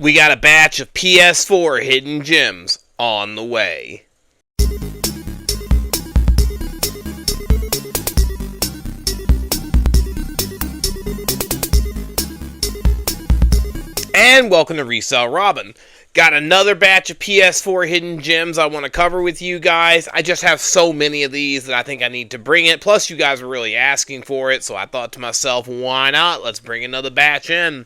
We got a batch of PS4 hidden gems on the way. And welcome to Resell Robin. Got another batch of PS4 hidden gems I want to cover with you guys. I just have so many of these that I think I need to bring it. Plus, you guys were really asking for it, so I thought to myself, why not? Let's bring another batch in.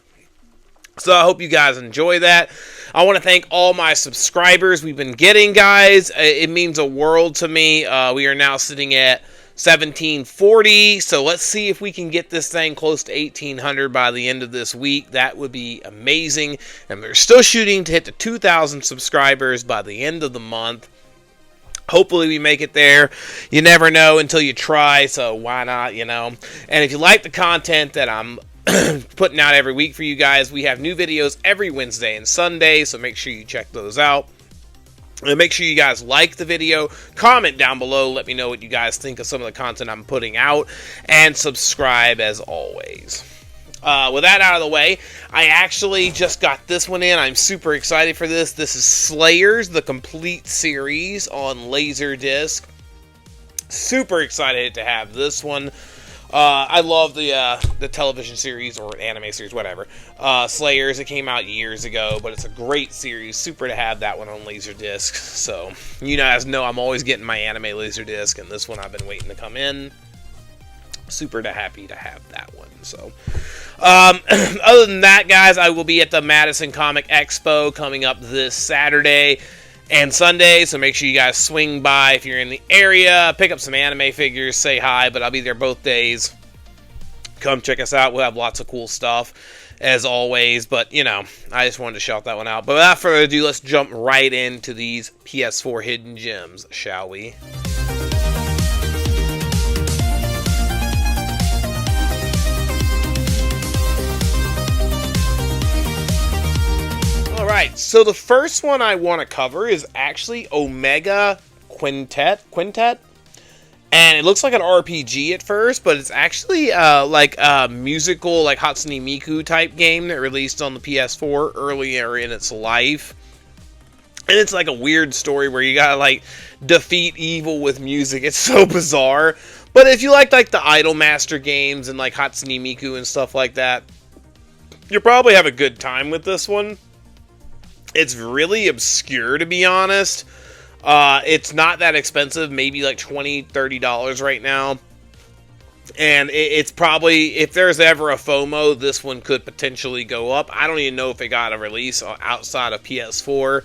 So I hope you guys enjoy that. I want to thank all my subscribers we've been getting, guys. It means a world to me. We are now sitting at 1740, so let's see if we can get this thing close to 1800 by the end of this week. That would be amazing. And we're still shooting to hit the 2,000 subscribers by the end of the month. Hopefully we make it there. You never know until you try, so why not, you know? And if you like the content that I'm putting out every week for you guys, we have new videos every Wednesday and Sunday, so make sure you check those out. And make sure you guys like the video, comment down below, let me know what you guys think of some of the content I'm putting out, and subscribe as always. With that out of the way, I actually just got this one in. I'm super excited for this. This is Slayers, the complete series on Laserdisc. Super excited to have this one. I love the television series or anime series, whatever. Slayers, it came out years ago, but it's a great series. Super to have that one on Laserdisc. So, you guys know I'm always getting my anime Laserdisc, and this one I've been waiting to come in. Super happy to have that one. So, other than that, guys, I will be at the Madison Comic Expo coming up this Saturday and Sunday, so make sure you guys swing by if you're in the area, pick up some anime figures, say hi, but I'll be there both days. Come check us out. We'll have lots of cool stuff, as always, but, you know, I just wanted to shout that one out. But without further ado, let's jump right into these PS4 hidden gems, shall we? Alright, so the first one I want to cover is actually Omega Quintet, and it looks like an RPG at first, but it's actually like a musical, like Hatsune Miku type game that released on the PS4 earlier in its life. And it's like a weird story where you gotta like defeat evil with music. It's so bizarre. But if you like the Idolmaster games and like Hatsune Miku and stuff like that, you'll probably have a good time with this one. It's really obscure, to be honest. It's not that expensive, maybe like $20, $30 right now. And it's probably, if there's ever a FOMO, this one could potentially go up. I don't even know if it got a release outside of PS4.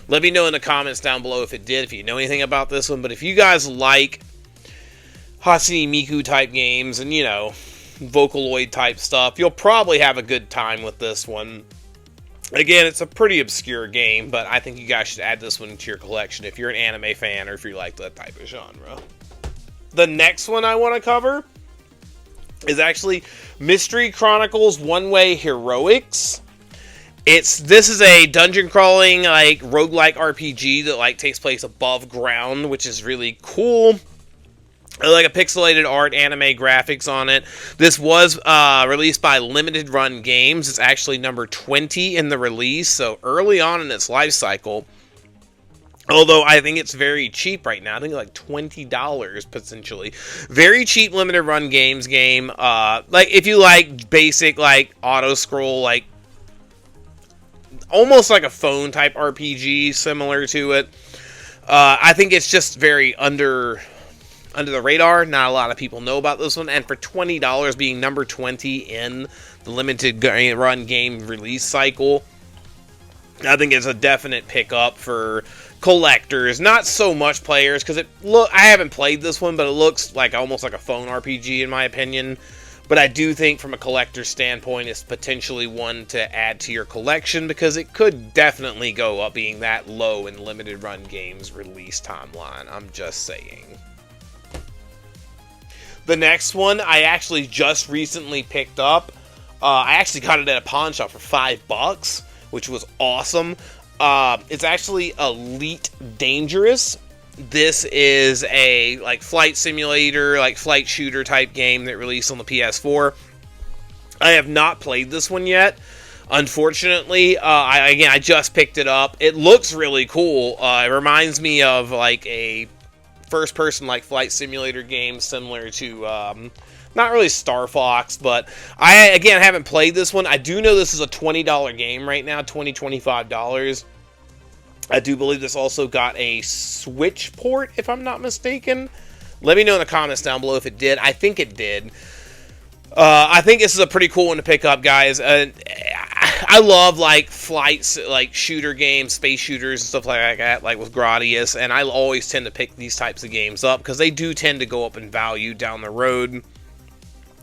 Let me know in the comments down below if it did, if you know anything about this one. But if you guys like Hatsune Miku type games and, you know, Vocaloid type stuff, you'll probably have a good time with this one. Again, it's a pretty obscure game, but I think you guys should add this one to your collection if you're an anime fan or if you like that type of genre. The next one I want to cover is actually Mystery Chronicles One-Way Heroics. This is a dungeon crawling, like, roguelike RPG that, like, takes place above ground, which is really cool. Like a pixelated art, anime graphics on it. This was released by Limited Run Games. It's actually number 20 in the release, so early on in its life cycle. Although I think it's very cheap right now. I think like $20 potentially. Very cheap Limited Run Games game. Like if you like basic like auto scroll, like almost like a phone type RPG, similar to it. I think it's just very under the radar. Not a lot of people know about this one, and for $20 being number 20 in the Limited Run game release cycle, I think it's a definite pickup for collectors, not so much players, because I haven't played this one, but it looks like almost like a phone RPG in my opinion. But I do think from a collector's standpoint, it's potentially one to add to your collection, because it could definitely go up being that low in Limited Run Games release timeline. I'm just saying. The next one I actually just recently picked up. I actually got it at a pawn shop for $5, which was awesome. It's actually Elite Dangerous. This is a like flight simulator, like flight shooter type game that released on the PS4. I have not played this one yet. Unfortunately, I just picked it up. It looks really cool. It reminds me of like a first-person like flight simulator game, similar to not really Star Fox, but I again haven't played this one. I do know this is a $20 game right now, $25. I do believe this also got a Switch port, if I'm not mistaken. Let me know in the comments down below if it did. I think it did. I think this is a pretty cool one to pick up, guys. I love like flights, like shooter games, space shooters and stuff like that, like with Gradius, and I always tend to pick these types of games up because they do tend to go up in value down the road.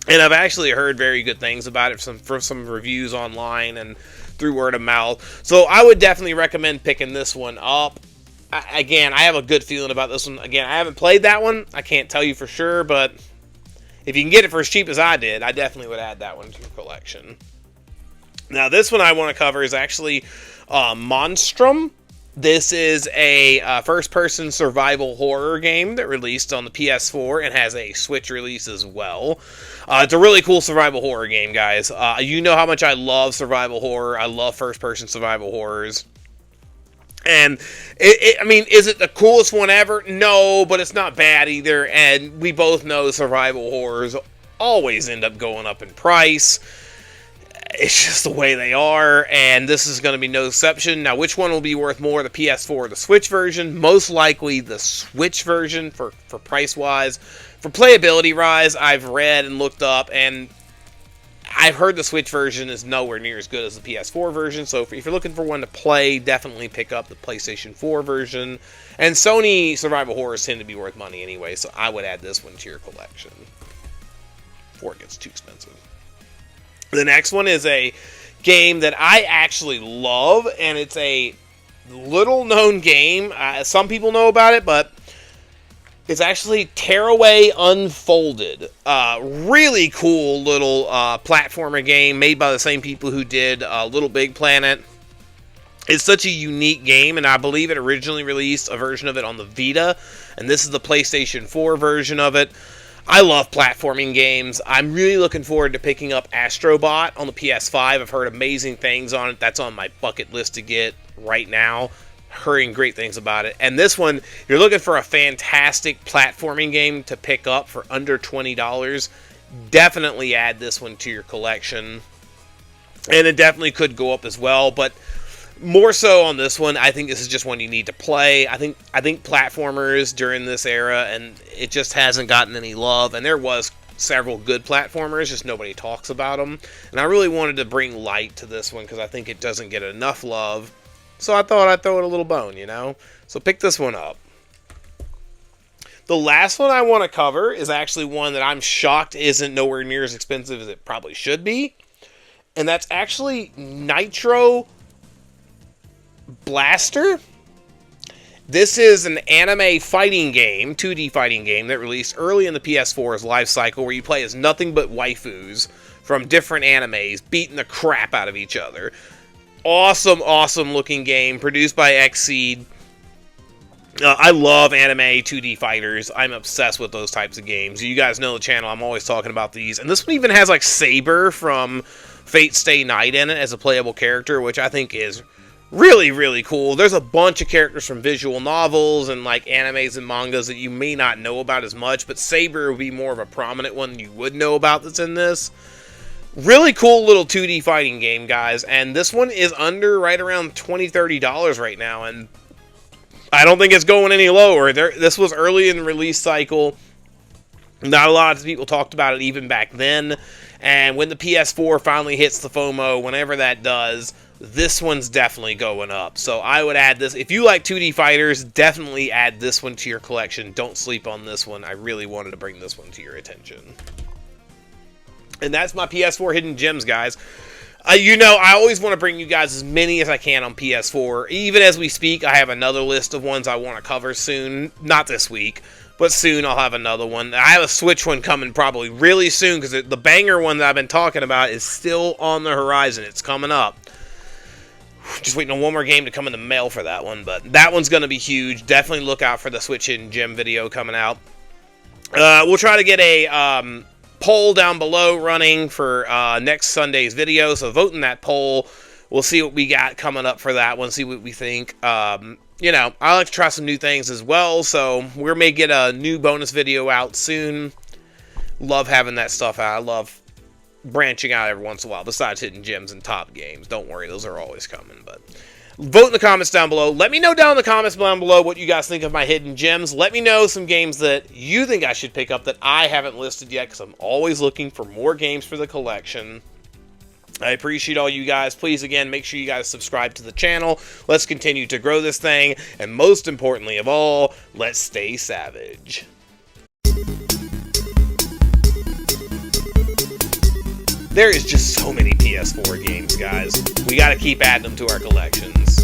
And I've actually heard very good things about it from some reviews online and through word of mouth. So I would definitely recommend picking this one up. Again, I have a good feeling about this one. Again, I haven't played that one. I can't tell you for sure, but if you can get it for as cheap as I did, I definitely would add that one to your collection. Now, this one I want to cover is actually Monstrum. This is a first-person survival horror game that released on the PS4 and has a Switch release as well. It's a really cool survival horror game, guys. You know how much I love survival horror. I love first-person survival horrors. And, I mean, is it the coolest one ever? No, but it's not bad either. And we both know survival horrors always end up going up in price. It's just the way they are, and this is going to be no exception. Now, which one will be worth more, the PS4 or the Switch version? Most likely the Switch version for price-wise. For playability-wise, I've read and looked up, and I've heard the Switch version is nowhere near as good as the PS4 version, so if you're looking for one to play, definitely pick up the PlayStation 4 version. And Sony survival horrors tend to be worth money anyway, so I would add this one to your collection before it gets too expensive. The next one is a game that I actually love, and it's a little-known game. Some people know about it, but it's actually Tearaway Unfolded. Really cool little platformer game made by the same people who did Little Big Planet. It's such a unique game, and I believe it originally released a version of it on the Vita, and this is the PlayStation 4 version of it. I love platforming games. I'm really looking forward to picking up Astrobot on the PS5. I've heard amazing things on it. That's on my bucket list to get right now. Hearing great things about it. And this one, you're looking for a fantastic platforming game to pick up for under $20. Definitely add this one to your collection. And it definitely could go up as well, but more so on this one, I think this is just one you need to play. I think platformers during this era, and it just hasn't gotten any love. And there was several good platformers, just nobody talks about them. And I really wanted to bring light to this one because I think it doesn't get enough love. So I thought I'd throw it a little bone, you know? So pick this one up. The last one I want to cover is actually one that I'm shocked isn't nowhere near as expensive as it probably should be. And that's actually Nitro Blaster. This is an anime fighting game, 2D fighting game, that released early in the PS4's life cycle, where you play as nothing but waifus from different animes beating the crap out of each other. Awesome, awesome looking game, produced by Xseed. I love anime 2D fighters. I'm obsessed with those types of games. You guys know the channel, I'm always talking about these. And this one even has like Saber from Fate Stay Night in it as a playable character, which I think is really, really cool. There's a bunch of characters from visual novels and like animes and mangas that you may not know about as much, but Saber would be more of a prominent one you would know about that's in this. Really cool little 2D fighting game, guys, and this one is under right around $20-$30 right now, and I don't think it's going any lower. This was early in the release cycle. Not a lot of people talked about it even back then, and when the PS4 finally hits the FOMO, whenever that does, this one's definitely going up. So I would add this. If you like 2D fighters, definitely add this one to your collection. Don't sleep on this one. I really wanted to bring this one to your attention. And that's my PS4 hidden gems, guys. You know, I always want to bring you guys as many as I can on PS4. Even as we speak, I have another list of ones I want to cover soon. Not this week, but soon I'll have another one. I have a Switch one coming probably really soon, because the banger one that I've been talking about is still on the horizon. It's coming up. Just waiting on one more game to come in the mail for that one, but that one's going to be huge. Definitely look out for the Switch Hidden Gem video coming out. We'll try to get a poll down below running for next Sunday's video, so vote in that poll. We'll see what we got coming up for that one, see what we think. You know, I like to try some new things as well, so we may get a new bonus video out soon. Love having that stuff out. I love branching out every once in a while, besides hitting gems and top games. Don't worry, those are always coming, but vote in the comments down below. Let me know down in the comments down below what you guys think of my hidden gems. Let me know some games that you think I should pick up that I haven't listed yet, because I'm always looking for more games for the collection. I appreciate all you guys. Please, again, make sure you guys subscribe to the channel. Let's continue to grow this thing. And most importantly of all, let's stay savage. There is just so many PS4 games, guys. We got to keep adding them to our collections.